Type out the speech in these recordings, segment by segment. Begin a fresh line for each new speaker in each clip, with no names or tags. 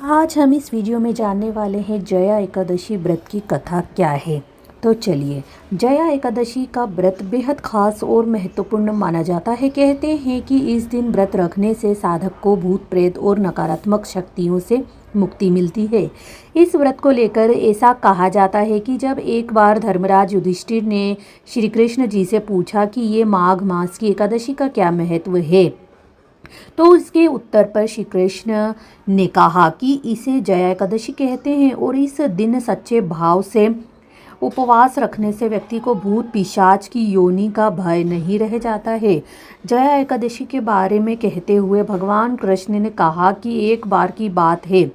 आज हम इस वीडियो में जानने वाले हैं जया एकादशी व्रत की कथा क्या है। तो चलिए, जया एकादशी का व्रत बेहद खास और महत्वपूर्ण माना जाता है। कहते हैं कि इस दिन व्रत रखने से साधक को भूत प्रेत और नकारात्मक शक्तियों से मुक्ति मिलती है। इस व्रत को लेकर ऐसा कहा जाता है कि जब एक बार धर्मराज युधिष्ठिर ने श्री कृष्ण जी से पूछा कि ये माघ मास की एकादशी का क्या महत्व है, तो उसके उत्तर पर श्री कृष्ण ने कहा कि इसे जया एकादशी कहते हैं और इस दिन सच्चे भाव से उपवास रखने से व्यक्ति को भूत पिशाच की योनि का भय नहीं रह जाता है। जया एकादशी के बारे में कहते हुए भगवान कृष्ण ने कहा कि एक बार की बात है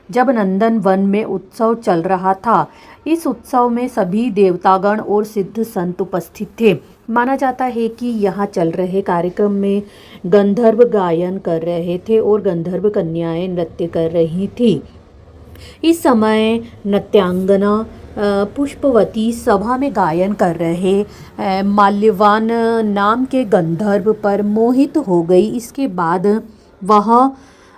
जब नंदन वन में उत्सव चल रहा था। इस उत्सव में सभी देवतागण और सिद्ध संत उपस्थित थे। माना जाता है कि यहाँ चल रहे कार्यक्रम में गंधर्व गायन कर रहे थे और गंधर्व कन्याएं नृत्य कर रही थी। इस समय नृत्यांगना पुष्पवती सभा में गायन कर रहे माल्यवान नाम के गंधर्व पर मोहित हो गई। इसके बाद वह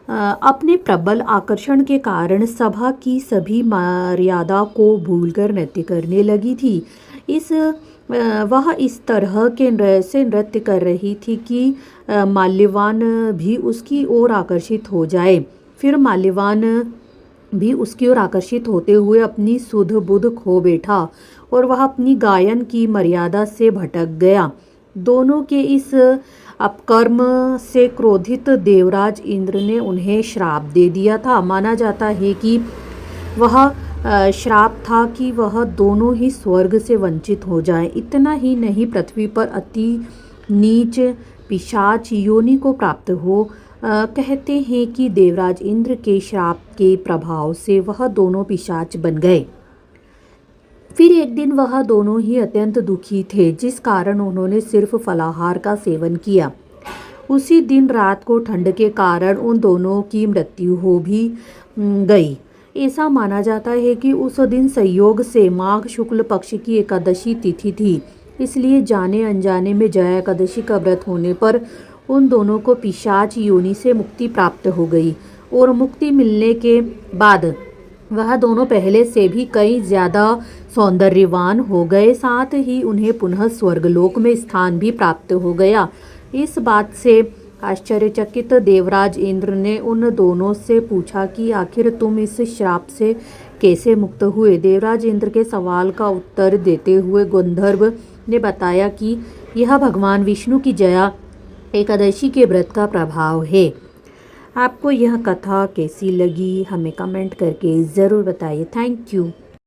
अपने प्रबल आकर्षण के कारण सभा की सभी मर्यादा को भूलकर नृत्य करने लगी थी। वह इस तरह के नृत्य कर रही थी कि माल्यवान भी उसकी ओर आकर्षित हो जाए। फिर माल्यवान भी उसकी ओर आकर्षित होते हुए अपनी सुध बुध खो बैठा और वह अपनी गायन की मर्यादा से भटक गया। दोनों के इस अपकर्म से क्रोधित देवराज इंद्र ने उन्हें श्राप दे दिया था। माना जाता है कि वह श्राप था कि वह दोनों ही स्वर्ग से वंचित हो जाएं। इतना ही नहीं, पृथ्वी पर अति नीच पिशाच योनि को प्राप्त हो। कहते हैं कि देवराज इंद्र के श्राप के प्रभाव से वह दोनों पिशाच बन गए। फिर एक दिन वह दोनों ही अत्यंत दुखी थे, जिस कारण उन्होंने सिर्फ फलाहार का सेवन किया। उसी दिन रात को ठंड के कारण उन दोनों की मृत्यु हो भी गई। ऐसा माना जाता है कि उस दिन संयोग से माघ शुक्ल पक्ष की एकादशी तिथि थी, इसलिए जाने अनजाने में जया एकादशी का व्रत होने पर उन दोनों को पिशाच योनि से मुक्ति प्राप्त हो गई और मुक्ति मिलने के बाद वह दोनों पहले से भी कई ज़्यादा सौंदर्यवान हो गए। साथ ही उन्हें पुनः स्वर्गलोक में स्थान भी प्राप्त हो गया। इस बात से आश्चर्यचकित देवराज इंद्र ने उन दोनों से पूछा कि आखिर तुम इस श्राप से कैसे मुक्त हुए। देवराज इंद्र के सवाल का उत्तर देते हुए गंधर्व ने बताया कि यह भगवान विष्णु की जया एकादशी के व्रत का प्रभाव है। आपको यह कथा कैसी लगी हमें कमेंट करके ज़रूर बताइए। Thank you.